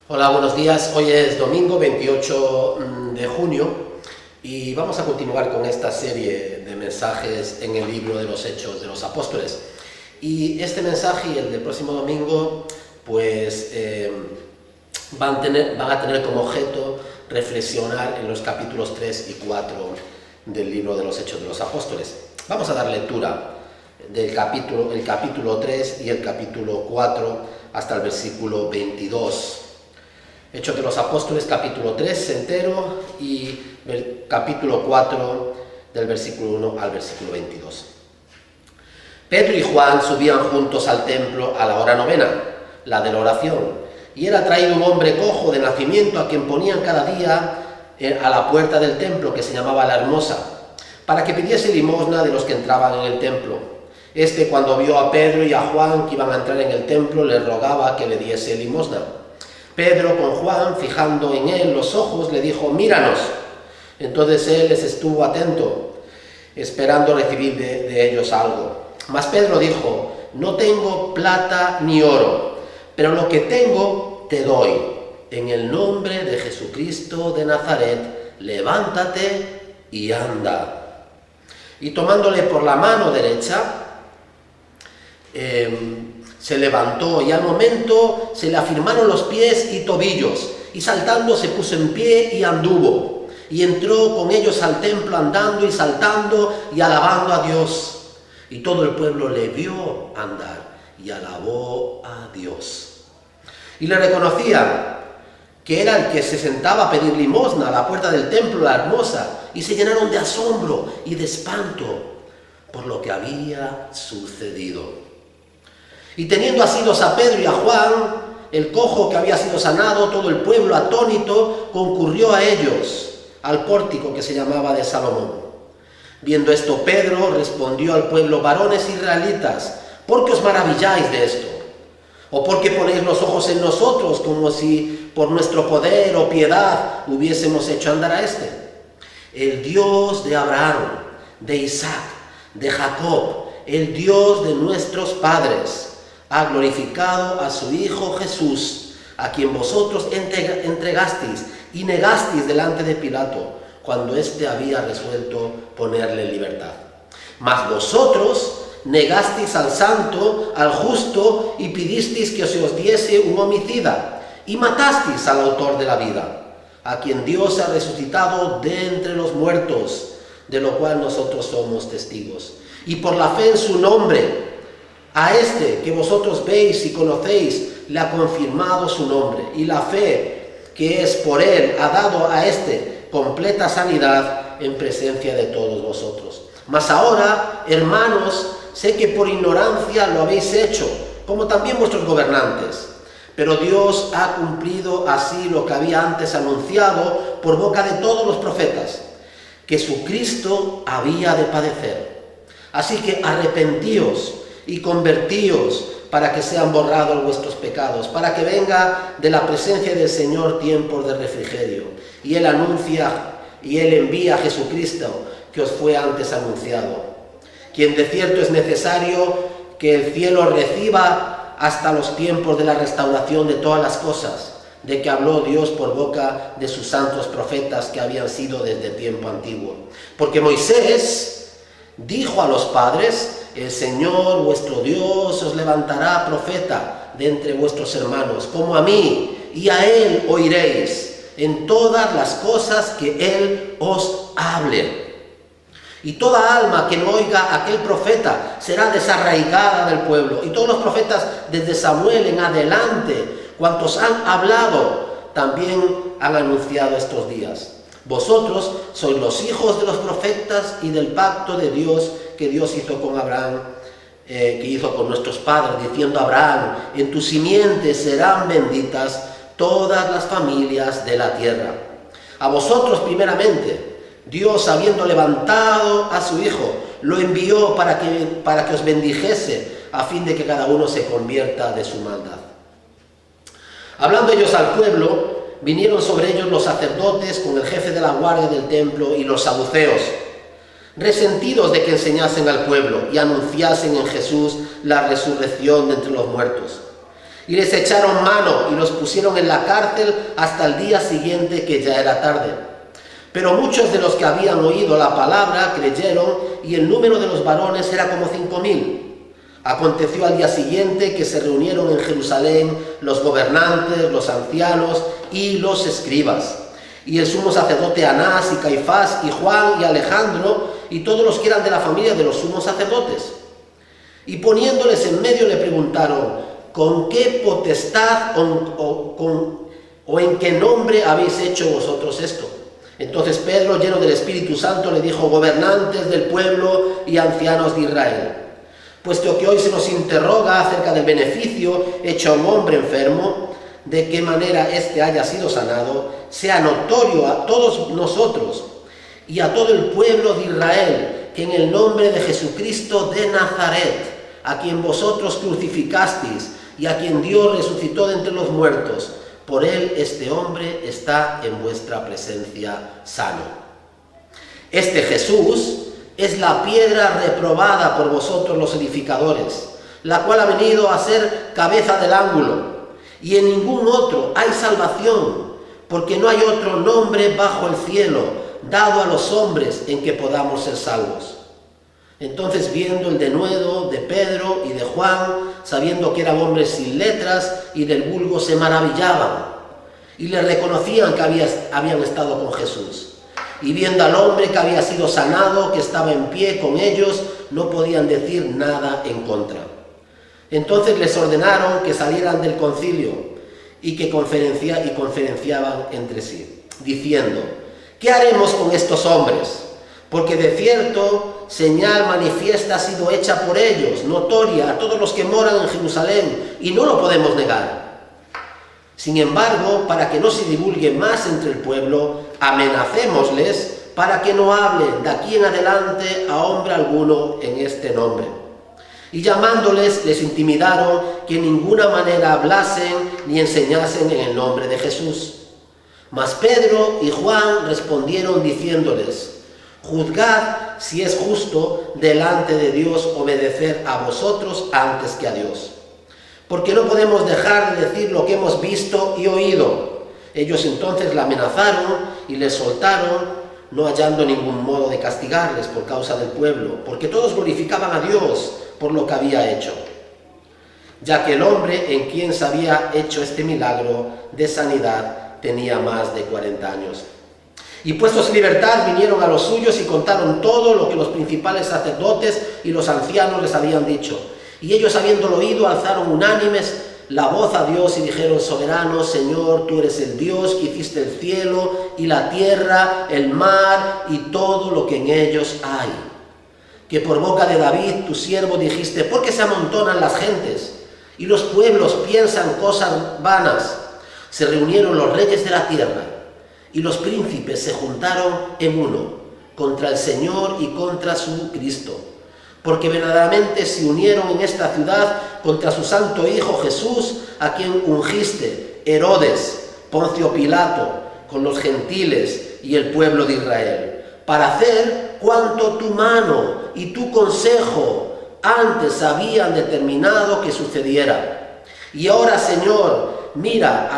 Hola, buenos días. Hoy es domingo 28 de junio y vamos a continuar con esta serie de mensajes en el libro de los Hechos de los Apóstoles. Y este mensaje y el del próximo domingo pues van a tener como objeto reflexionar en los capítulos 3 y 4 del libro de los Hechos de los Apóstoles. Vamos a dar lectura del capítulo 3 y el capítulo 4 hasta el versículo 22. Hechos de los Apóstoles, capítulo 3 entero y el capítulo 4 del versículo 1 al versículo 22. Pedro y Juan subían juntos al templo a la hora novena, la de la oración, y era traído un hombre cojo de nacimiento a quien ponían cada día a la puerta del templo, que se llamaba La Hermosa, para que pidiese limosna de los que entraban en el templo. Este, cuando vio a Pedro y a Juan que iban a entrar en el templo, le rogaba que le diese limosna. Pedro, con Juan, fijando en él los ojos, le dijo: míranos. Entonces él les estuvo atento, esperando recibir de ellos algo. Mas Pedro dijo: no tengo plata ni oro, pero lo que tengo te doy. En el nombre de Jesucristo de Nazaret, levántate y anda. Y tomándole por la mano derecha, se levantó, y al momento se le afirmaron los pies y tobillos, y saltando se puso en pie y anduvo, y entró con ellos al templo andando y saltando y alabando a Dios. Y todo el pueblo le vio andar y alabó a Dios. Y le reconocían que era el que se sentaba a pedir limosna a la puerta del templo, La Hermosa, y se llenaron de asombro y de espanto por lo que había sucedido. Y teniendo asidos a Pedro y a Juan, el cojo que había sido sanado, todo el pueblo atónito concurrió a ellos, al pórtico que se llamaba de Salomón. Viendo esto, Pedro respondió al pueblo: varones israelitas, ¿por qué os maravilláis de esto? ¿O por qué ponéis los ojos en nosotros, como si por nuestro poder o piedad hubiésemos hecho andar a este? El Dios de Abraham, de Isaac, de Jacob, el Dios de nuestros padres, ha glorificado a su Hijo Jesús, a quien vosotros entregasteis y negasteis delante de Pilato, cuando éste había resuelto ponerle en libertad. Mas vosotros negasteis al santo, al justo, y pidisteis que se os diese un homicida, y matasteis al autor de la vida, a quien Dios ha resucitado de entre los muertos, de lo cual nosotros somos testigos. Y por la fe en su nombre, a este que vosotros veis y conocéis, le ha confirmado su nombre, y la fe que es por él ha dado a este completa sanidad en presencia de todos vosotros. Mas ahora, hermanos, sé que por ignorancia lo habéis hecho, como también vuestros gobernantes. Pero Dios ha cumplido así lo que había antes anunciado por boca de todos los profetas, que su Cristo había de padecer. Así que arrepentíos y convertíos para que sean borrados vuestros pecados, para que venga de la presencia del Señor tiempos de refrigerio. Y Él envía a Jesucristo, que os fue antes anunciado, quien de cierto es necesario que el cielo reciba hasta los tiempos de la restauración de todas las cosas, de que habló Dios por boca de sus santos profetas que habían sido desde tiempo antiguo. Porque Moisés dijo a los padres: el Señor vuestro Dios os levantará profeta de entre vuestros hermanos, como a mí, y a él oiréis en todas las cosas que él os hable. Y toda alma que no oiga a aquel profeta será desarraigada del pueblo. Y todos los profetas desde Samuel en adelante, cuantos han hablado, también han anunciado estos días. Vosotros sois los hijos de los profetas y del pacto de Dios que Dios hizo con Abraham, que hizo con nuestros padres, diciendo a Abraham: en tu simiente serán benditas todas las familias de la tierra. A vosotros primeramente, Dios, habiendo levantado a su Hijo, lo envió para que os bendijese, a fin de que cada uno se convierta de su maldad. Hablando ellos al pueblo, vinieron sobre ellos los sacerdotes con el jefe de la guardia del templo y los saduceos, resentidos de que enseñasen al pueblo y anunciasen en Jesús la resurrección de entre los muertos. Y les echaron mano y los pusieron en la cárcel hasta el día siguiente, que ya era tarde. Pero muchos de los que habían oído la palabra creyeron, y el número de los varones era como 5.000. Aconteció al día siguiente que se reunieron en Jerusalén los gobernantes, los ancianos y los escribas, y el sumo sacerdote Anás y Caifás y Juan y Alejandro y todos los que eran de la familia de los sumos sacerdotes. Y poniéndoles en medio le preguntaron: ¿con qué potestad o en qué nombre habéis hecho vosotros esto? Entonces Pedro, lleno del Espíritu Santo, le dijo: gobernantes del pueblo y ancianos de Israel, puesto que hoy se nos interroga acerca del beneficio hecho a un hombre enfermo, de qué manera éste haya sido sanado, sea notorio a todos nosotros y a todo el pueblo de Israel, que en el nombre de Jesucristo de Nazaret, a quien vosotros crucificasteis y a quien Dios resucitó de entre los muertos, por él este hombre está en vuestra presencia sano. Este Jesús es la piedra reprobada por vosotros los edificadores, la cual ha venido a ser cabeza del ángulo, y en ningún otro hay salvación, porque no hay otro nombre bajo el cielo dado a los hombres en que podamos ser salvos. Entonces, viendo el denuedo de Pedro y de Juan, sabiendo que eran hombres sin letras y del vulgo, se maravillaban y le reconocían que habían estado con Jesús. Y viendo al hombre que había sido sanado, que estaba en pie con ellos, no podían decir nada en contra. Entonces les ordenaron que salieran del concilio y que conferenciaban entre sí, diciendo: ¿qué haremos con estos hombres? Porque de cierto señal manifiesta ha sido hecha por ellos, notoria a todos los que moran en Jerusalén, y no lo podemos negar. Sin embargo, para que no se divulgue más entre el pueblo, amenacémosles para que no hablen de aquí en adelante a hombre alguno en este nombre. Y llamándoles, les intimidaron que en ninguna manera hablasen ni enseñasen en el nombre de Jesús. Mas Pedro y Juan respondieron diciéndoles: juzgad si es justo delante de Dios obedecer a vosotros antes que a Dios. Porque no podemos dejar de decir lo que hemos visto y oído. Ellos entonces la amenazaron y les soltaron, no hallando ningún modo de castigarles por causa del pueblo, porque todos glorificaban a Dios por lo que había hecho, ya que el hombre en quien se había hecho este milagro de sanidad tenía más de 40 años. Y puestos en libertad vinieron a los suyos y contaron todo lo que los principales sacerdotes y los ancianos les habían dicho. Y ellos, habiéndolo oído, alzaron unánimes la voz a Dios y dijeron: soberano Señor, tú eres el Dios que hiciste el cielo y la tierra, el mar y todo lo que en ellos hay. Que por boca de David, tu siervo, dijiste: ¿por qué se amontonan las gentes y los pueblos piensan cosas vanas? Se reunieron los reyes de la tierra y los príncipes se juntaron en uno contra el Señor y contra su Cristo, porque verdaderamente se unieron en esta ciudad contra su santo Hijo Jesús, a quien ungiste, Herodes, Poncio Pilato, con los gentiles y el pueblo de Israel, para hacer cuanto tu mano y tu consejo antes habían determinado que sucediera. Y ahora, Señor, mira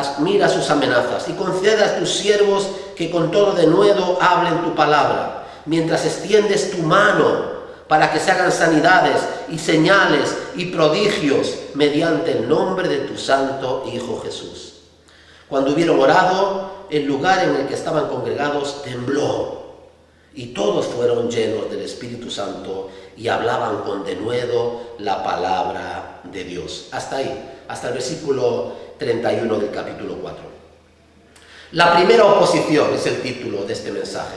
sus amenazas y concede a tus siervos que con todo denuedo hablen tu palabra, mientras extiendes tu mano para que se hagan sanidades y señales y prodigios mediante el nombre de tu santo Hijo Jesús. Cuando hubieron orado, el lugar en el que estaban congregados tembló, y todos fueron llenos del Espíritu Santo y hablaban con denuedo la palabra de Dios. Hasta ahí, hasta el versículo 31 del capítulo 4. La primera oposición es el título de este mensaje.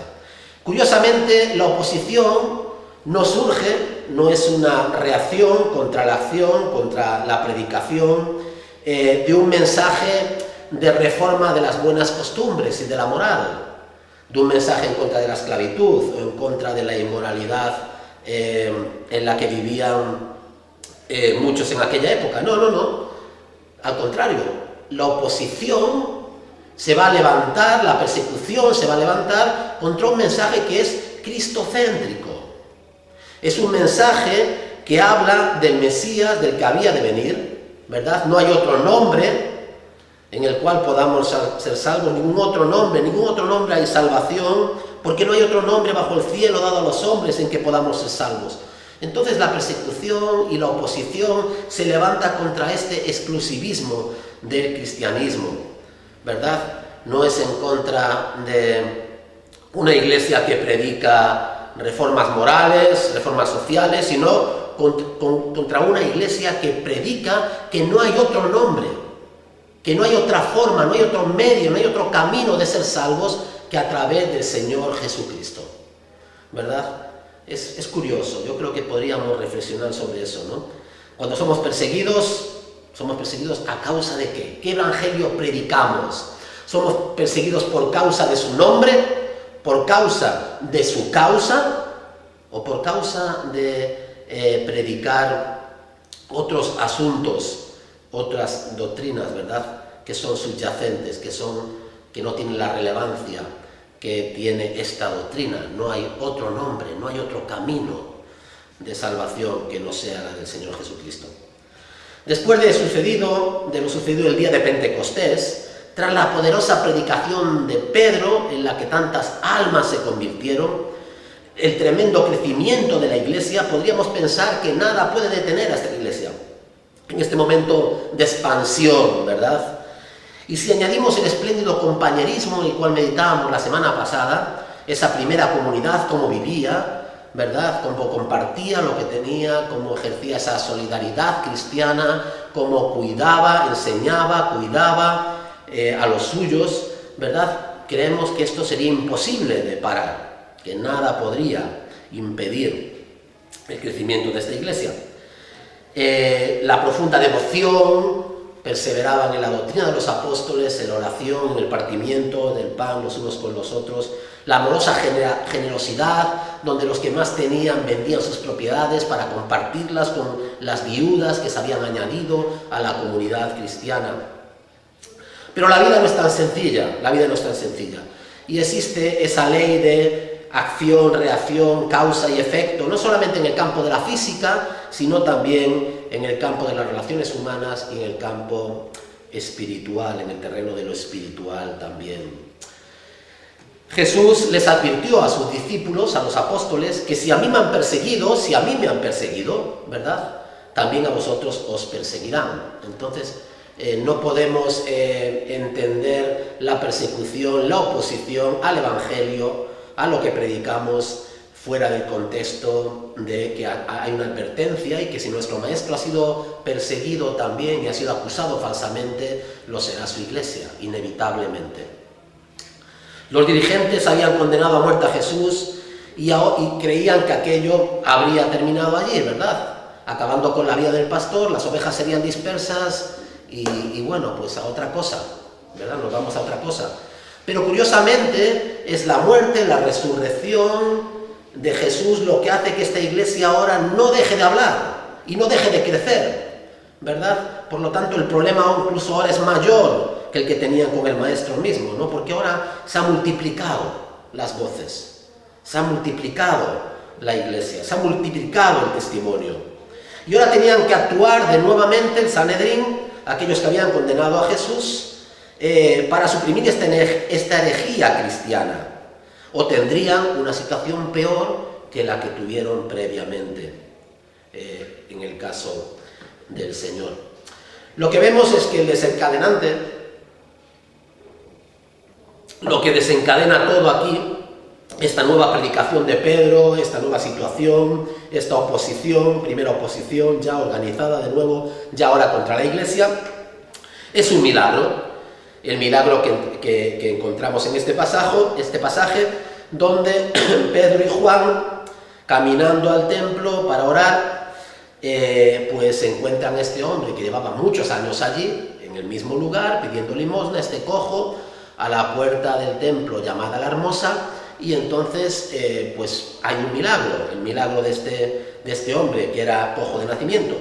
Curiosamente, la oposición no surge, no es una reacción contra la acción, contra la predicación de un mensaje de reforma de las buenas costumbres y de la moral, de un mensaje en contra de la esclavitud o en contra de la inmoralidad en la que vivían muchos en aquella época. No. Al contrario, la oposición se va a levantar, la persecución se va a levantar contra un mensaje que es cristocéntrico. Es un mensaje que habla del Mesías, del que había de venir, ¿verdad? No hay otro nombre en el cual podamos ser salvos, ningún otro nombre hay salvación, porque no hay otro nombre bajo el cielo dado a los hombres en que podamos ser salvos. Entonces la persecución y la oposición se levanta contra este exclusivismo del cristianismo, ¿verdad? No es en contra de una iglesia que predica reformas morales, reformas sociales, sino contra una iglesia que predica que no hay otro nombre, que no hay otra forma, no hay otro medio, no hay otro camino de ser salvos que a través del Señor Jesucristo, ¿verdad? Es curioso, yo creo que podríamos reflexionar sobre eso, ¿no? Cuando somos perseguidos ¿a causa de qué? ¿Qué evangelio predicamos? ¿Somos perseguidos por causa de su nombre? ¿Por causa de su causa? ¿O por causa de predicar otros asuntos, otras doctrinas, ¿verdad? Que son subyacentes, que no tienen la relevancia que tiene esta doctrina. No hay otro nombre, no hay otro camino de salvación que no sea la del Señor Jesucristo. Después de lo sucedido el día de Pentecostés, tras la poderosa predicación de Pedro, en la que tantas almas se convirtieron, el tremendo crecimiento de la iglesia, podríamos pensar que nada puede detener a esta iglesia en este momento de expansión, ¿verdad? Y si añadimos el espléndido compañerismo en el cual meditábamos la semana pasada, esa primera comunidad, cómo vivía, ¿verdad? Cómo compartía lo que tenía, cómo ejercía esa solidaridad cristiana, cómo cuidaba, enseñaba, cuidaba a los suyos, ¿verdad? Creemos que esto sería imposible de parar, que nada podría impedir el crecimiento de esta iglesia. La profunda devoción, perseveraban en la doctrina de los apóstoles, en la oración, en el partimiento del pan los unos con los otros, la amorosa generosidad, donde los que más tenían vendían sus propiedades para compartirlas con las viudas que se habían añadido a la comunidad cristiana. Pero la vida no es tan sencilla, y existe esa ley de acción, reacción, causa y efecto, no solamente en el campo de la física, sino también en el campo de las relaciones humanas y en el campo espiritual, en el terreno de lo espiritual también. Jesús les advirtió a sus discípulos, a los apóstoles, que si a mí me han perseguido, ¿verdad? También a vosotros os perseguirán. Entonces, no podemos entender la persecución, la oposición al Evangelio, a lo que predicamos, fuera del contexto de que hay una advertencia y que si nuestro maestro ha sido perseguido también y ha sido acusado falsamente, lo será su iglesia, inevitablemente. Los dirigentes habían condenado a muerte a Jesús y creían que aquello habría terminado allí, ¿verdad? Acabando con la vida del pastor, las ovejas serían dispersas y bueno, pues a otra cosa, ¿verdad? Nos vamos a otra cosa. Pero curiosamente es la muerte, la resurrección de Jesús lo que hace que esta iglesia ahora no deje de hablar y no deje de crecer, ¿verdad? Por lo tanto, el problema incluso ahora es mayor que el que tenían con el maestro mismo, ¿no? Porque ahora se han multiplicado las voces, se ha multiplicado la iglesia, se ha multiplicado el testimonio. Y ahora tenían que actuar de nuevamente el Sanedrín, aquellos que habían condenado a Jesús, para suprimir esta herejía cristiana, o tendrían una situación peor que la que tuvieron previamente en el caso del Señor. Lo que vemos es que el desencadenante, lo que desencadena todo aquí, esta nueva predicación de Pedro, esta nueva situación, esta oposición, primera oposición ya organizada de nuevo, ya ahora contra la iglesia, es un milagro. El milagro que encontramos en este pasaje, donde Pedro y Juan, caminando al templo para orar, pues encuentran a este hombre que llevaba muchos años allí, en el mismo lugar, pidiendo limosna, este cojo, a la puerta del templo llamada La Hermosa, y entonces pues hay un milagro, el milagro de este hombre que era cojo de nacimiento.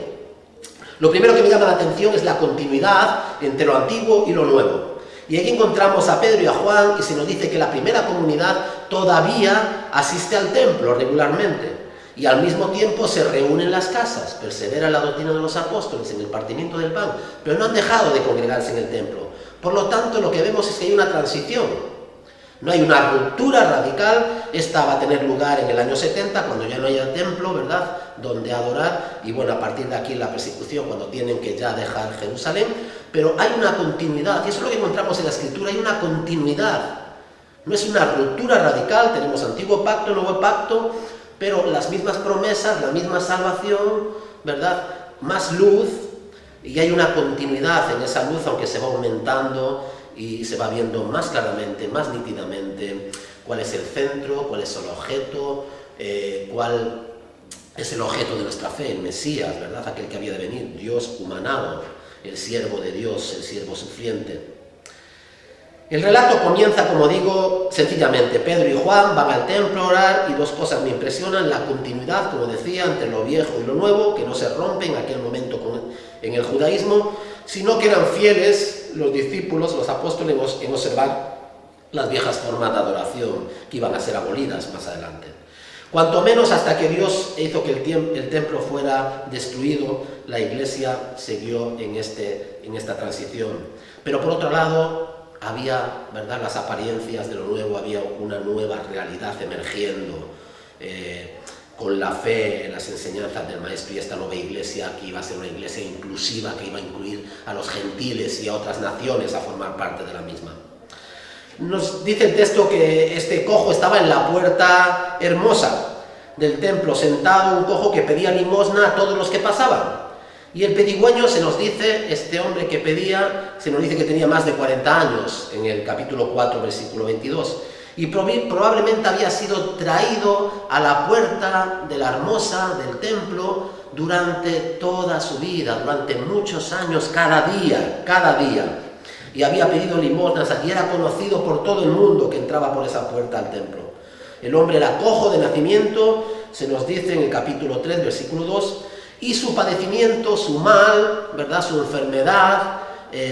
Lo primero que me llama la atención es la continuidad entre lo antiguo y lo nuevo. Y aquí encontramos a Pedro y a Juan y se nos dice que la primera comunidad todavía asiste al templo regularmente. y al mismo tiempo se reúnen en las casas, persevera en la doctrina de los apóstoles, en el partimiento del pan, pero no han dejado de congregarse en el templo. Por lo tanto, lo que vemos es que hay una transición. No hay una ruptura radical. Esta va a tener lugar en el año 70, cuando ya no haya templo, ¿verdad?, donde adorar, y bueno, a partir de aquí la persecución, cuando tienen que ya dejar Jerusalén, pero hay una continuidad, y eso es lo que encontramos en la Escritura, hay una continuidad. No es una ruptura radical, tenemos antiguo pacto, nuevo pacto, pero las mismas promesas, la misma salvación, ¿verdad?, más luz, y hay una continuidad en esa luz, aunque se va aumentando y se va viendo más claramente, más nítidamente cuál es el centro, cuál es el objeto, cuál es el objeto de nuestra fe, el Mesías, ¿verdad?, aquel que había de venir, Dios humanado, el siervo de Dios, el siervo sufriente. El relato comienza, como digo, sencillamente. Pedro y Juan van al templo a orar y dos cosas me impresionan: la continuidad, como decía, entre lo viejo y lo nuevo, que no se rompe en aquel momento en el judaísmo, sino que eran fieles los discípulos, los apóstoles, en observar las viejas formas de adoración que iban a ser abolidas más adelante. Cuanto menos hasta que Dios hizo que el templo fuera destruido, la iglesia siguió en esta transición. Pero por otro lado, había, ¿verdad?, las apariencias de lo nuevo, había una nueva realidad emergiendo, con la fe en las enseñanzas del Maestro, y esta nueva iglesia que iba a ser una iglesia inclusiva, que iba a incluir a los gentiles y a otras naciones a formar parte de la misma. Nos dice el texto que este cojo estaba en la puerta hermosa del templo, sentado, un cojo que pedía limosna a todos los que pasaban. Y el pedigüeño, se nos dice, este hombre que pedía, se nos dice que tenía más de 40 años, en el capítulo 4, versículo 22. Y probablemente había sido traído a la puerta de la hermosa del templo durante toda su vida, durante muchos años, cada día. Y había pedido limosnas y era conocido por todo el mundo que entraba por esa puerta al templo. El hombre era cojo de nacimiento, se nos dice en el capítulo 3, versículo 2, y su padecimiento, su mal, ¿verdad?, su enfermedad,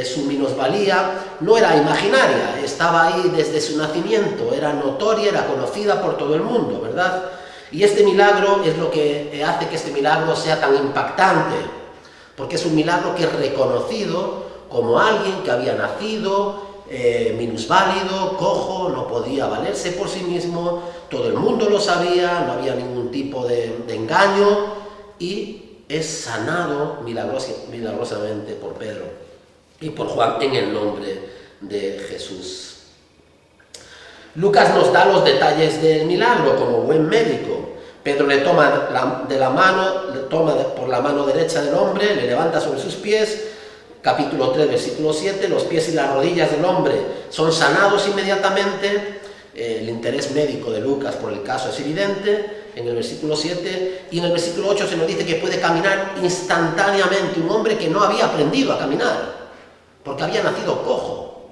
su minusvalía, no era imaginaria, estaba ahí desde su nacimiento, era notoria, era conocida por todo el mundo, ¿verdad? Y este milagro es lo que hace que este milagro sea tan impactante, porque es un milagro que es reconocido como alguien que había nacido minusválido, cojo, no podía valerse por sí mismo, todo el mundo lo sabía, no había ningún tipo de engaño, y es sanado milagrosamente por Pedro y por Juan en el nombre de Jesús. Lucas nos da los detalles del milagro como buen médico. Pedro le toma por la mano derecha del hombre, le levanta sobre sus pies. Capítulo 3, versículo 7, los pies y las rodillas del hombre son sanados inmediatamente. El interés médico de Lucas por el caso es evidente en el versículo 7, y en el versículo 8 se nos dice que puede caminar instantáneamente, un hombre que no había aprendido a caminar, porque había nacido cojo,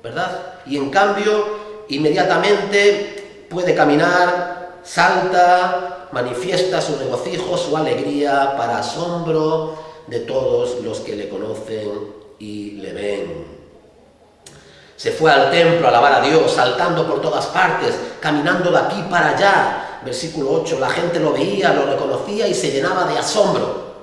¿verdad? Y en cambio, inmediatamente puede caminar, salta, manifiesta su regocijo, su alegría, para asombro de todos los que le conocen y le ven. Se fue al templo a alabar a Dios, saltando por todas partes, caminando de aquí para allá. Versículo 8, la gente lo veía, lo reconocía y se llenaba de asombro.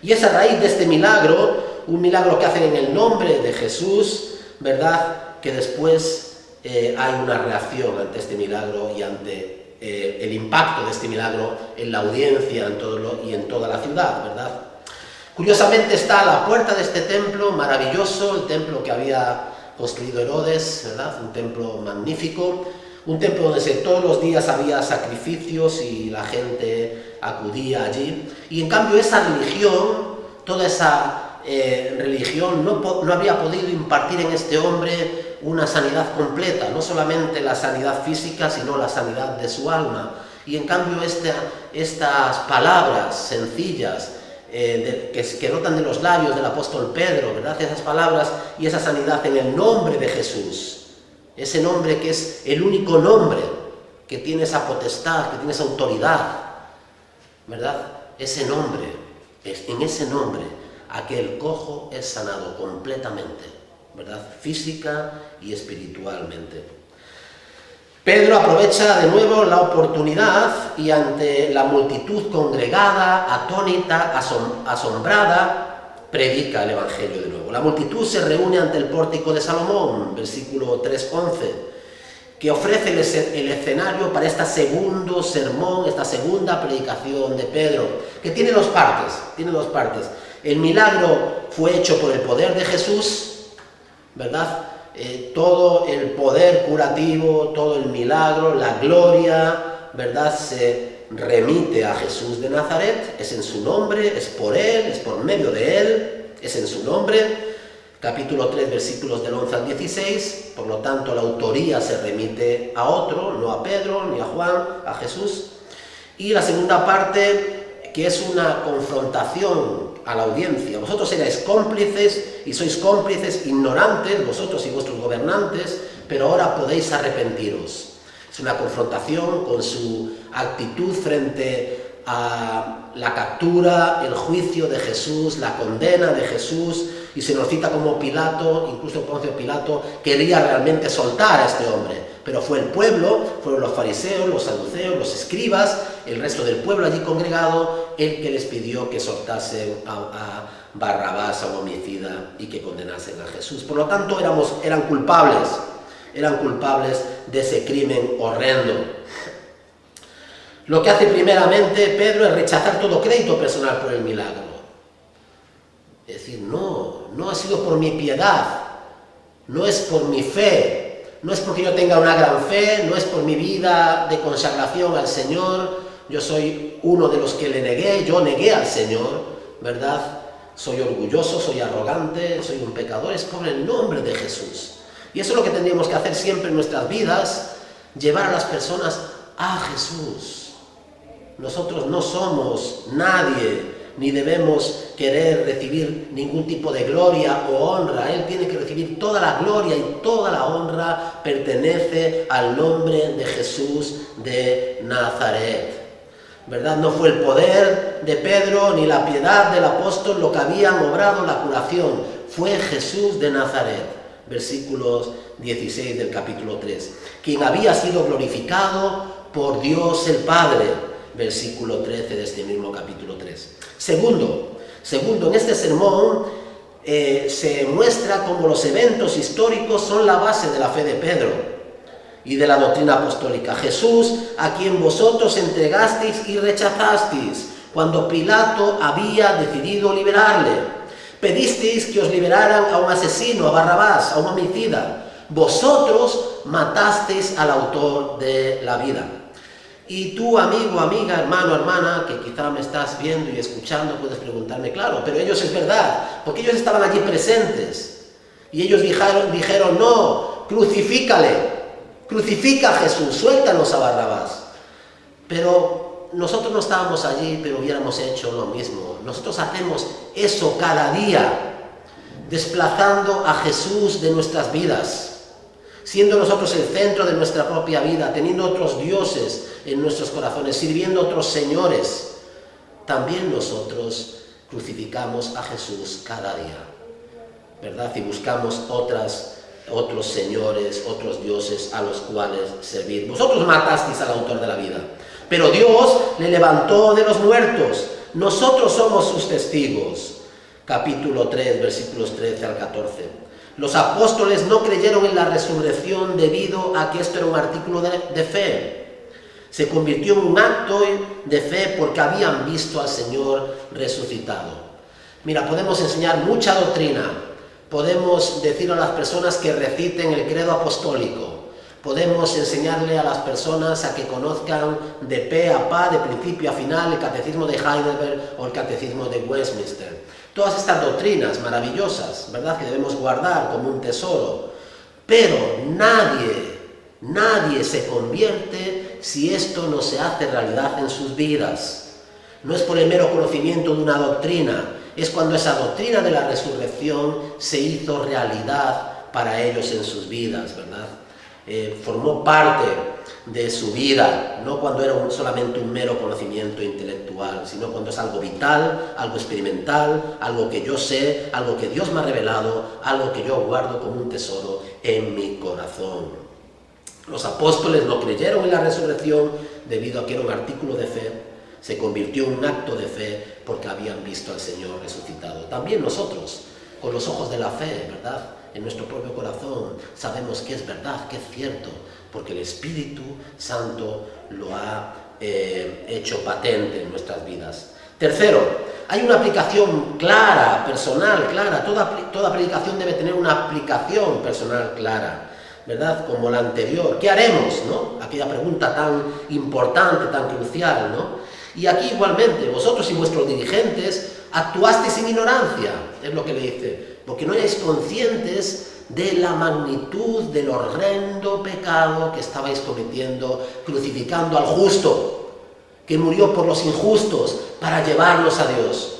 Y es a raíz de este milagro, un milagro que hacen en el nombre de Jesús, ¿verdad?, que después hay una reacción ante este milagro y ante el impacto de este milagro en la audiencia y en toda la ciudad, ¿verdad? Curiosamente está a la puerta de este templo maravilloso, el templo que había construido Herodes, ¿verdad?, un templo magnífico, un templo donde todos los días había sacrificios y la gente acudía allí. Y en cambio esa religión, toda esa religión no había podido impartir en este hombre una sanidad completa, no solamente la sanidad física, sino la sanidad de su alma. Y en cambio estas palabras sencillas que brotan de los labios del apóstol Pedro, ¿verdad?, esas palabras y esa sanidad en el nombre de Jesús, ese nombre que es el único nombre que tiene esa potestad, que tiene esa autoridad, ¿verdad? Ese nombre, en ese nombre, aquel cojo es sanado completamente, ¿verdad?, física y espiritualmente. Pedro aprovecha de nuevo la oportunidad y ante la multitud congregada, atónita, asombrada, predica el Evangelio de nuevo. La multitud se reúne ante el pórtico de Salomón, versículo 3:11, que ofrece el escenario para este segundo sermón, esta segunda predicación de Pedro, que tiene dos partes. El milagro fue hecho por el poder de Jesús, ¿verdad? Todo el poder curativo, todo el milagro, la gloria, ¿verdad?, se remite a Jesús de Nazaret. Es en su nombre, es por Él, es por medio de Él, es en su nombre. Capítulo 3, versículos del 11 al 16, por lo tanto la autoría se remite a otro, no a Pedro ni a Juan, a Jesús. Y la segunda parte, que es una confrontación a la audiencia. Vosotros erais cómplices y sois cómplices ignorantes, vosotros y vuestros gobernantes, pero ahora podéis arrepentiros. Es una confrontación con su actitud frente a la captura, el juicio de Jesús, la condena de Jesús, y se nos cita como Pilato, incluso Poncio Pilato, quería realmente soltar a este hombre, pero fue el pueblo, fueron los fariseos, los saduceos, los escribas, el resto del pueblo allí congregado, el que les pidió que soltasen a Barrabás, a un homicida, y que condenasen a Jesús. Por lo tanto, eran culpables de ese crimen horrendo. Lo que hace primeramente Pedro es rechazar todo crédito personal por el milagro. Es decir, no ha sido por mi piedad, no es por mi fe, no es porque yo tenga una gran fe, no es por mi vida de consagración al Señor. Yo soy uno de los que yo negué al Señor, ¿verdad? Soy orgulloso, soy arrogante, soy un pecador, es por el nombre de Jesús. Y eso es lo que tendríamos que hacer siempre en nuestras vidas, llevar a las personas a Jesús. Nosotros no somos nadie, ni debemos querer recibir ningún tipo de gloria o honra. Él tiene que recibir toda la gloria y toda la honra pertenece al nombre de Jesús de Nazaret, ¿verdad? No fue el poder de Pedro ni la piedad del apóstol lo que habían obrado la curación, fue Jesús de Nazaret, versículos 16 del capítulo 3, quien había sido glorificado por Dios el Padre, versículo 13 de este mismo capítulo 3. Segundo, en este sermón se muestra cómo los eventos históricos son la base de la fe de Pedro y de la doctrina apostólica. Jesús, a quien vosotros entregasteis y rechazasteis, cuando Pilato había decidido liberarle. Pedisteis que os liberaran a un asesino, a Barrabás, a un homicida. Vosotros matasteis al autor de la vida. Y tú, amigo, amiga, hermano, hermana, que quizá me estás viendo y escuchando, puedes preguntarme, claro, pero ellos es verdad, porque ellos estaban allí presentes. Y ellos dijeron, no, crucifícale, crucifica a Jesús, suéltanos a Barrabás. Pero nosotros no estábamos allí, pero hubiéramos hecho lo mismo. Nosotros hacemos eso cada día, desplazando a Jesús de nuestras vidas, siendo nosotros el centro de nuestra propia vida, teniendo otros dioses en nuestros corazones, sirviendo a otros señores. También nosotros crucificamos a Jesús cada día, ¿verdad? Y buscamos otros señores, otros dioses a los cuales servir. Vosotros matasteis al autor de la vida, pero Dios le levantó de los muertos. Nosotros somos sus testigos. Capítulo 3, versículos 13 al 14. Los apóstoles no creyeron en la resurrección debido a que esto era un artículo de fe. Se convirtió en un acto de fe porque habían visto al Señor resucitado. Mira, podemos enseñar mucha doctrina, podemos decir a las personas que reciten el credo apostólico, podemos enseñarle a las personas a que conozcan de pe a pa, de principio a final, el catecismo de Heidelberg o el catecismo de Westminster. Todas estas doctrinas maravillosas, ¿verdad?, que debemos guardar como un tesoro. Pero nadie se convierte si esto no se hace realidad en sus vidas. No es por el mero conocimiento de una doctrina, es cuando esa doctrina de la resurrección se hizo realidad para ellos en sus vidas, ¿verdad? Formó parte de su vida, no cuando era solamente un mero conocimiento intelectual, sino cuando es algo vital, algo experimental, algo que yo sé, algo que Dios me ha revelado, algo que yo guardo como un tesoro en mi corazón. Los apóstoles no creyeron en la resurrección debido a que era un artículo de fe, se convirtió en un acto de fe porque habían visto al Señor resucitado. También nosotros, con los ojos de la fe, ¿verdad?, en nuestro propio corazón, sabemos que es verdad, que es cierto, porque el Espíritu Santo lo ha hecho patente en nuestras vidas. Tercero, hay una aplicación clara, personal, clara. Toda predicación debe tener una aplicación personal clara, ¿verdad? Como la anterior. ¿Qué haremos, no? Aquella pregunta tan importante, tan crucial, ¿no? Y aquí igualmente, vosotros y vuestros dirigentes actuasteis en ignorancia, es lo que le dice, porque no erais conscientes de la magnitud del horrendo pecado que estabais cometiendo, crucificando al justo, que murió por los injustos para llevarlos a Dios.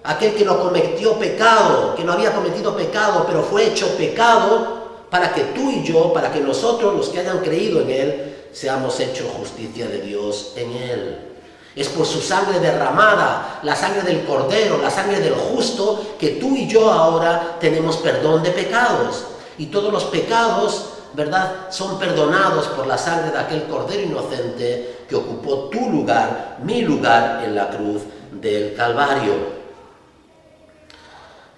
Aquel que no cometió pecado, que no había cometido pecado, pero fue hecho pecado para que tú y yo, para que nosotros, los que hayan creído en Él, seamos hechos justicia de Dios en Él. Es por su sangre derramada, la sangre del Cordero, la sangre del justo, que tú y yo ahora tenemos perdón de pecados. Y todos los pecados, ¿verdad?, son perdonados por la sangre de aquel Cordero inocente que ocupó tu lugar, mi lugar en la cruz del Calvario.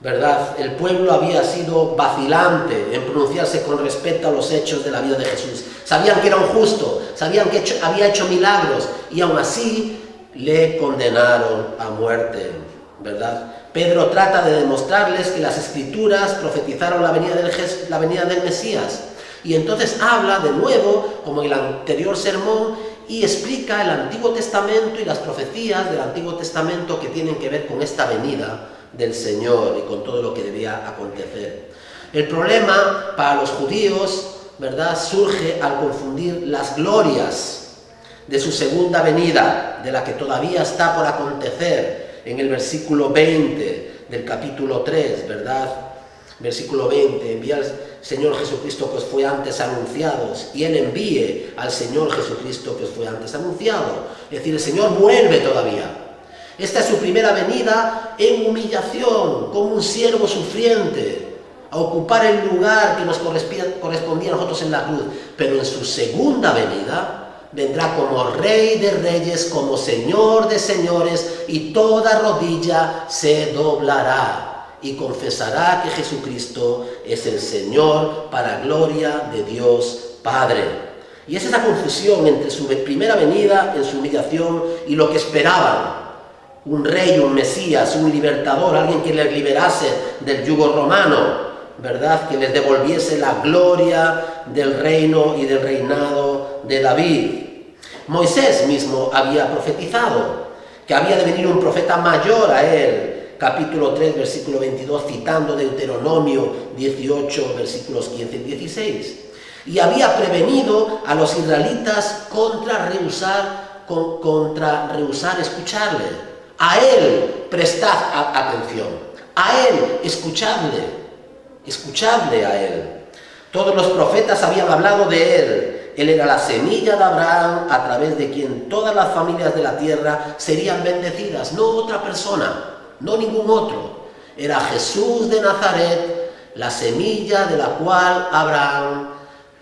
¿Verdad? El pueblo había sido vacilante en pronunciarse con respecto a los hechos de la vida de Jesús. Sabían que era un justo, sabían que había hecho milagros y aún así le condenaron a muerte, ¿verdad? Pedro trata de demostrarles que las Escrituras profetizaron la venida del Mesías. Y entonces habla de nuevo, como en el anterior sermón, y explica el Antiguo Testamento y las profecías del Antiguo Testamento que tienen que ver con esta venida del Señor y con todo lo que debía acontecer. El problema para los judíos, ¿verdad?, surge al confundir las glorias de su segunda venida, de la que todavía está por acontecer, en el versículo 20 del capítulo 3, ¿verdad? Versículo 20, envía al Señor Jesucristo que os fue antes anunciado, y Él envíe al Señor Jesucristo que os fue antes anunciado. Es decir, el Señor vuelve todavía. Esta es su primera venida en humillación, como un siervo sufriente, a ocupar el lugar que nos correspondía a nosotros en la cruz. Pero en su segunda venida vendrá como Rey de Reyes, como Señor de Señores, y toda rodilla se doblará y confesará que Jesucristo es el Señor para gloria de Dios Padre. Y es esa confusión entre su primera venida en su humillación y lo que esperaban. Un rey, un Mesías, un libertador, alguien que les liberase del yugo romano, ¿verdad?, que les devolviese la gloria del reino y del reinado de David. Moisés mismo había profetizado que había de venir un profeta mayor a él, capítulo 3, versículo 22, citando Deuteronomio 18, versículos 15 y 16. Y había prevenido a los israelitas contra rehusar escucharle. A él prestad atención, a él escuchadle a él. Todos los profetas habían hablado de él. Él era la semilla de Abraham, a través de quien todas las familias de la tierra serían bendecidas, no otra persona, no ningún otro. Era Jesús de Nazaret, la semilla de la cual Abraham,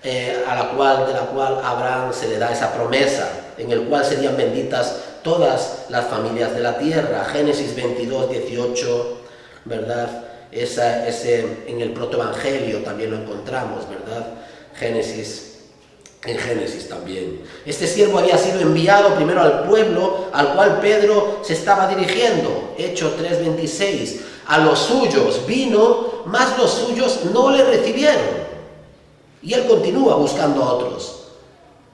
de la cual Abraham se le da esa promesa, en el cual serían benditas todas las familias de la tierra. Génesis 22, 18, ¿verdad? En el protoevangelio también lo encontramos, ¿verdad? En Génesis también. Este siervo había sido enviado primero al pueblo al cual Pedro se estaba dirigiendo. Hechos 3:26. A los suyos vino, mas los suyos no le recibieron. Y él continúa buscando a otros.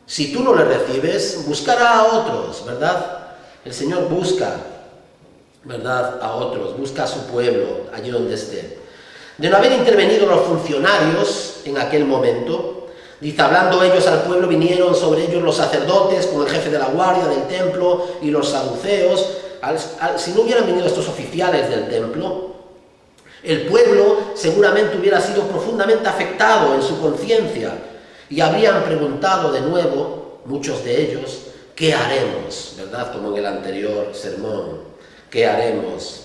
Si tú no le recibes, buscará a otros, ¿verdad? El Señor busca, ¿verdad?, a otros, busca a su pueblo, allí donde esté. De no haber intervenido los funcionarios en aquel momento, dice, hablando ellos al pueblo, vinieron sobre ellos los sacerdotes con el jefe de la guardia del templo y los saduceos. Si no hubieran venido estos oficiales del templo, el pueblo seguramente hubiera sido profundamente afectado en su conciencia y habrían preguntado de nuevo, muchos de ellos, ¿qué haremos? ¿Verdad? Como en el anterior sermón, ¿qué haremos?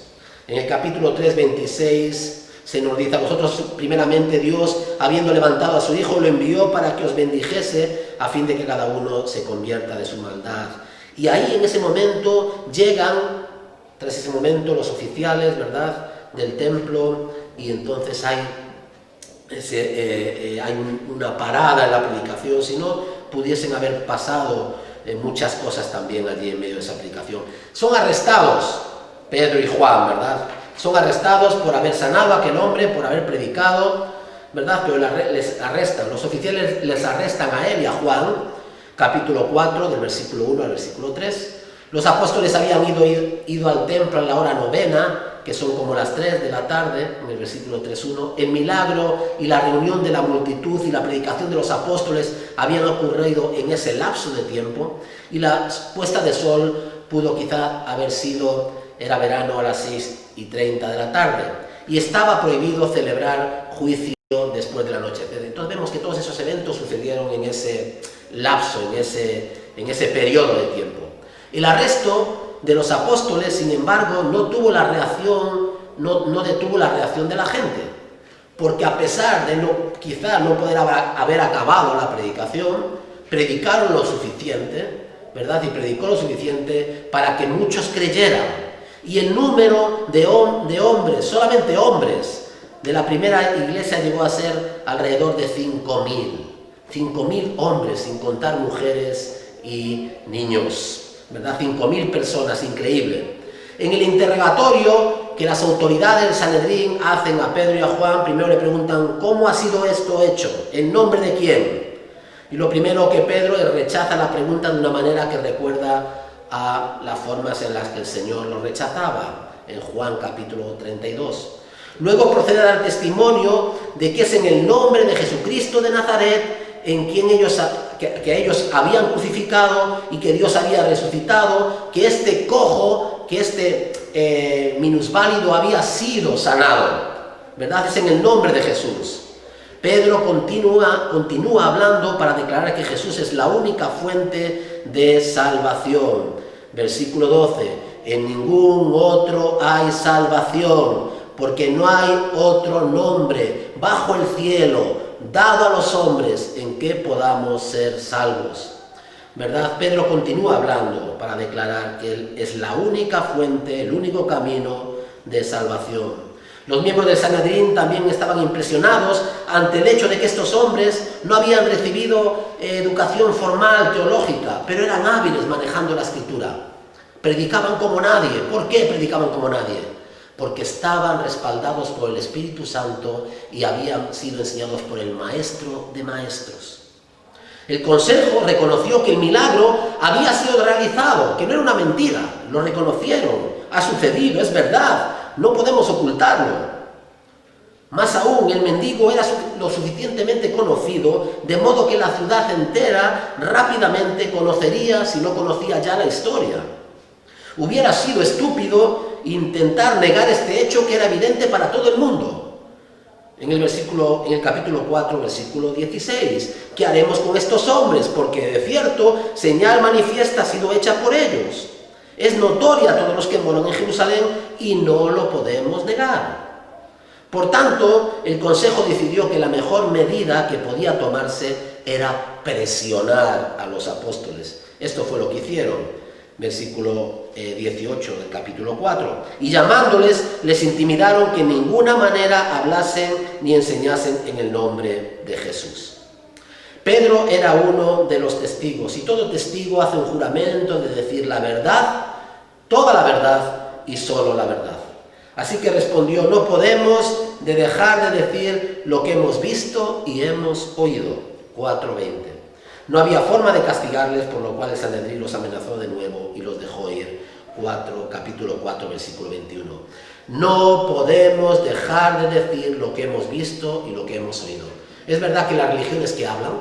En el capítulo 3:26 Se nos dice: a vosotros primeramente Dios, habiendo levantado a su Hijo, lo envió para que os bendijese, a fin de que cada uno se convierta de su maldad. Y ahí en ese momento llegan, tras ese momento, los oficiales, ¿verdad?, del templo, y entonces hay una parada en la predicación. Si no, pudiesen haber pasado muchas cosas también allí en medio de esa predicación. Son arrestados Pedro y Juan, ¿verdad? Son arrestados por haber sanado a aquel hombre, por haber predicado, ¿verdad? Pero les arrestan, los oficiales les arrestan a él y a Juan, capítulo 4, del versículo 1 al versículo 3. Los apóstoles habían ido al templo a la hora novena, que son como las 3 de la tarde, en el versículo 3.1. El milagro y la reunión de la multitud y la predicación de los apóstoles habían ocurrido en ese lapso de tiempo, y la puesta de sol pudo quizá haber sido, era verano, a las 6:30 de la tarde, y estaba prohibido celebrar juicio después del anochecer. Entonces vemos que todos esos eventos sucedieron en ese lapso, en ese periodo de tiempo. El arresto de los apóstoles, sin embargo, no detuvo la reacción de la gente, porque a pesar de quizá no poder haber acabado la predicación, predicaron lo suficiente, ¿verdad? Y predicó lo suficiente para que muchos creyeran. Y el número de hombres, solamente hombres, de la primera iglesia llegó a ser alrededor de 5.000 hombres, sin contar mujeres y niños, ¿verdad? 5.000 personas, increíble. En el interrogatorio que las autoridades del Sanedrín hacen a Pedro y a Juan, primero le preguntan: ¿cómo ha sido esto hecho? ¿En nombre de quién? Y lo primero que Pedro rechaza la pregunta de una manera que recuerda a las formas en las que el Señor lo rechazaba, en Juan capítulo 32. Luego procede a dar testimonio de que es en el nombre de Jesucristo de Nazaret, en quien que ellos habían crucificado y que Dios había resucitado, que este cojo, que este minusválido había sido sanado, ¿verdad? Es en el nombre de Jesús. Pedro continúa hablando para declarar que Jesús es la única fuente de salvación. Versículo 12: en ningún otro hay salvación, porque no hay otro nombre bajo el cielo dado a los hombres en que podamos ser salvos. ¿Verdad? Pedro continúa hablando para declarar que Él es la única fuente, el único camino de salvación. Los miembros del Sanedrín también estaban impresionados ante el hecho de que estos hombres no habían recibido educación formal teológica, pero eran hábiles manejando la Escritura. Predicaban como nadie. ¿Por qué predicaban como nadie? Porque estaban respaldados por el Espíritu Santo y habían sido enseñados por el Maestro de Maestros. El consejo reconoció que el milagro había sido realizado, que no era una mentira. Lo reconocieron. Ha sucedido, es verdad. No podemos ocultarlo. Más aún, el mendigo era lo suficientemente conocido, de modo que la ciudad entera rápidamente conocería, si no conocía ya, la historia. Hubiera sido estúpido intentar negar este hecho que era evidente para todo el mundo. En el capítulo 4, versículo 16, ¿qué haremos con estos hombres? Porque de cierto, señal manifiesta ha sido hecha por ellos. Es notoria a todos los que moran en Jerusalén y no lo podemos negar. Por tanto, el consejo decidió que la mejor medida que podía tomarse era presionar a los apóstoles. Esto fue lo que hicieron. Versículo 18 del capítulo 4. Y llamándoles, les intimidaron que en ninguna manera hablasen ni enseñasen en el nombre de Jesús. Pedro era uno de los testigos, y todo testigo hace un juramento de decir la verdad, toda la verdad y solo la verdad. Así que respondió: no podemos dejar de decir lo que hemos visto y hemos oído. 4:20. No había forma de castigarles, por lo cual el Sanedrín los amenazó de nuevo y los dejó ir. Capítulo 4, versículo 21. No podemos dejar de decir lo que hemos visto y lo que hemos oído. Es verdad que las religiones que hablan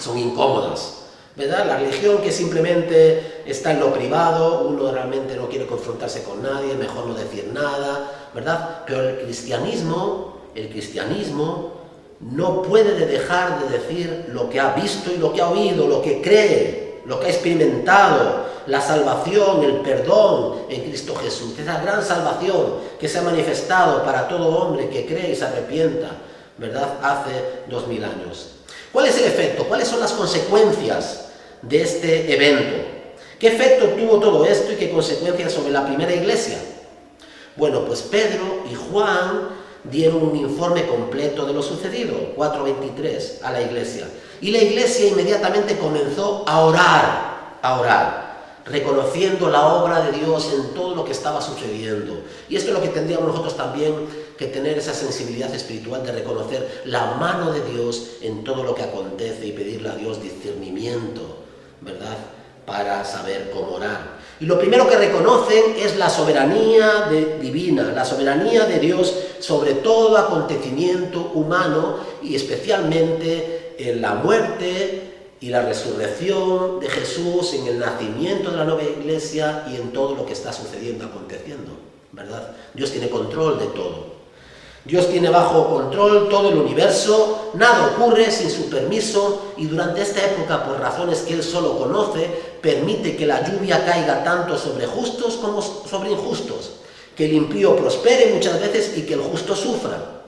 son incómodas, ¿verdad? La religión que simplemente está en lo privado, uno realmente no quiere confrontarse con nadie, mejor no decir nada, ¿verdad? Pero el cristianismo no puede dejar de decir lo que ha visto y lo que ha oído, lo que cree, lo que ha experimentado, la salvación, el perdón en Cristo Jesús, esa gran salvación que se ha manifestado para todo hombre que cree y se arrepienta, ¿verdad?, hace 2000 años. ¿Cuál es el efecto? ¿Cuáles son las consecuencias de este evento? ¿Qué efecto tuvo todo esto y qué consecuencias sobre la primera iglesia? Bueno, pues Pedro y Juan dieron un informe completo de lo sucedido, 4:23, a la iglesia. Y la iglesia inmediatamente comenzó a orar, reconociendo la obra de Dios en todo lo que estaba sucediendo. Y esto es lo que tendríamos nosotros también que tener, esa sensibilidad espiritual de reconocer la mano de Dios en todo lo que acontece y pedirle a Dios discernimiento, ¿verdad?, para saber cómo orar. Y lo primero que reconocen es la soberanía divina, la soberanía de Dios sobre todo acontecimiento humano y especialmente en la muerte y la resurrección de Jesús, en el nacimiento de la nueva iglesia y en todo lo que está sucediendo, aconteciendo, ¿verdad? Dios tiene control de todo. Dios tiene bajo control todo el universo, nada ocurre sin su permiso y durante esta época, por razones que Él solo conoce, permite que la lluvia caiga tanto sobre justos como sobre injustos, que el impío prospere muchas veces y que el justo sufra.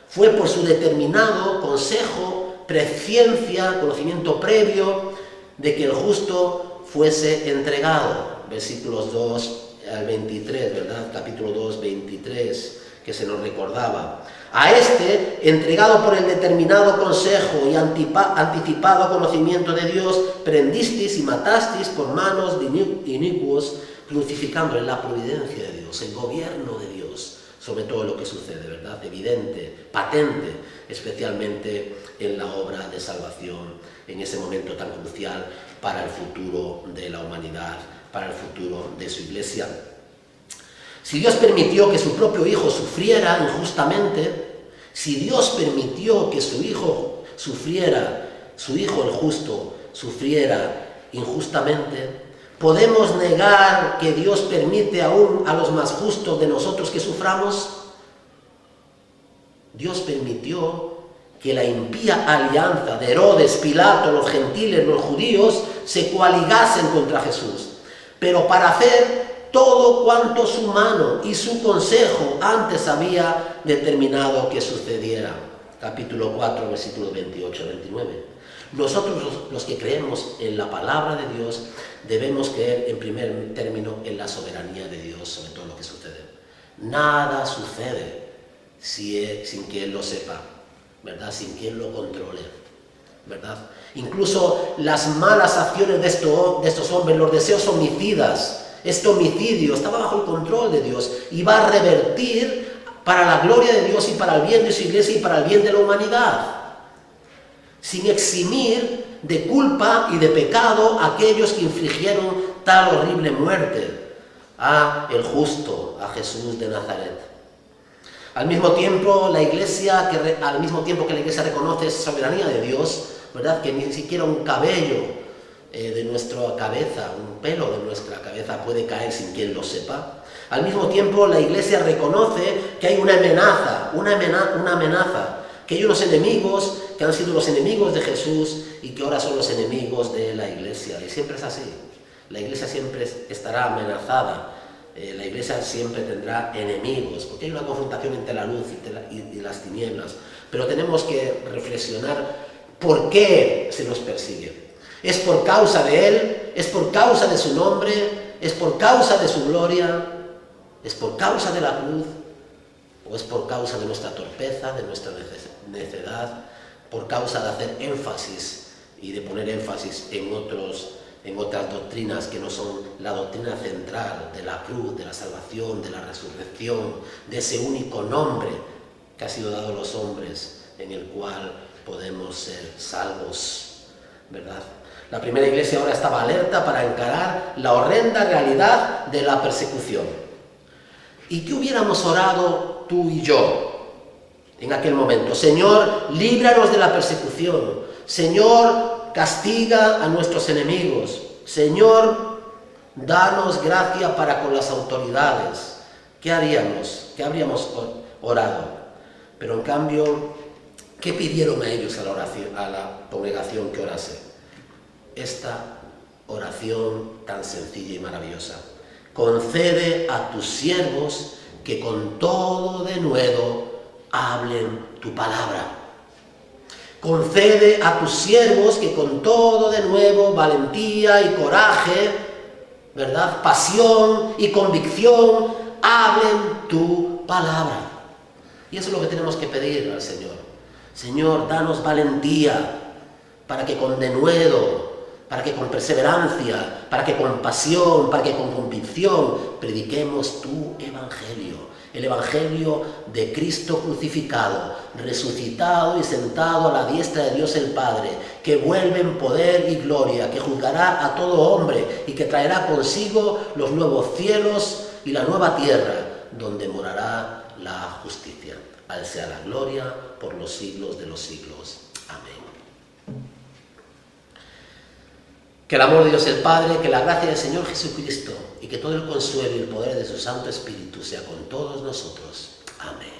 Fue por su determinado consejo, presciencia, conocimiento previo, de que el justo fuese entregado. Versículos 2 al 23, ¿verdad? Capítulo 2, 23. Que se nos recordaba. A este, entregado por el determinado consejo y anticipado conocimiento de Dios, prendisteis y matasteis por manos de inicuos, crucificando en la providencia de Dios, el gobierno de Dios, sobre todo lo que sucede, ¿verdad? Evidente, patente, especialmente en la obra de salvación, en ese momento tan crucial para el futuro de la humanidad, para el futuro de su iglesia. Si Dios permitió que su propio Hijo sufriera injustamente, si Dios permitió que su Hijo sufriera, su Hijo el justo sufriera injustamente, ¿podemos negar que Dios permite aún a los más justos de nosotros que suframos? Dios permitió que la impía alianza de Herodes, Pilato, los gentiles, los judíos, se coaligasen contra Jesús, pero para hacer todo cuanto su mano y su consejo antes había determinado que sucediera. Capítulo 4, versículos 28 a 29. Nosotros los que creemos en la palabra de Dios debemos creer en primer término en la soberanía de Dios sobre todo lo que sucede. Nada sucede sin que Él lo sepa, ¿verdad? Sin que Él lo controle, ¿verdad? Incluso las malas acciones de estos hombres, los deseos homicidas, este homicidio estaba bajo el control de Dios y va a revertir para la gloria de Dios y para el bien de su iglesia y para el bien de la humanidad, sin eximir de culpa y de pecado a aquellos que infligieron tal horrible muerte a el justo, a Jesús de Nazaret. Al mismo tiempo que la iglesia reconoce esa soberanía de Dios, ¿verdad?, que ni siquiera un cabello de nuestra cabeza, un pelo de nuestra cabeza puede caer sin que Él lo sepa. Al mismo tiempo, la iglesia reconoce que hay una amenaza, que hay unos enemigos que han sido los enemigos de Jesús y que ahora son los enemigos de la iglesia. Y siempre es así. La iglesia siempre estará amenazada. La iglesia siempre tendrá enemigos, porque hay una confrontación entre la luz y las tinieblas. Pero tenemos que reflexionar por qué se nos persigue. ¿Es por causa de Él? ¿Es por causa de su nombre? ¿Es por causa de su gloria? ¿Es por causa de la cruz? ¿O es por causa de nuestra torpeza, de nuestra necedad? ¿Por causa de hacer énfasis y de poner énfasis en otras doctrinas que no son la doctrina central de la cruz, de la salvación, de la resurrección, de ese único nombre que ha sido dado a los hombres en el cual podemos ser salvos, ¿verdad? La primera iglesia ahora estaba alerta para encarar la horrenda realidad de la persecución. ¿Y qué hubiéramos orado tú y yo en aquel momento? Señor, líbranos de la persecución. Señor, castiga a nuestros enemigos. Señor, danos gracia para con las autoridades. ¿Qué haríamos? ¿Qué habríamos orado? Pero en cambio, ¿qué pidieron a ellos a la congregación que orase? Esta oración tan sencilla y maravillosa. Concede a tus siervos que con todo denuedo hablen tu palabra. Concede a tus siervos que con todo de nuevo valentía y coraje, ¿verdad?, pasión y convicción, hablen tu palabra. Y eso es lo que tenemos que pedir al Señor. Señor, danos valentía para que con denuedo, para que con perseverancia, para que con pasión, para que con convicción prediquemos tu evangelio. El evangelio de Cristo crucificado, resucitado y sentado a la diestra de Dios el Padre, que vuelve en poder y gloria, que juzgará a todo hombre y que traerá consigo los nuevos cielos y la nueva tierra, donde morará la justicia. A Él sea la gloria por los siglos de los siglos. Amén. Que el amor de Dios el Padre, que la gracia del Señor Jesucristo y que todo el consuelo y el poder de su Santo Espíritu sea con todos nosotros. Amén.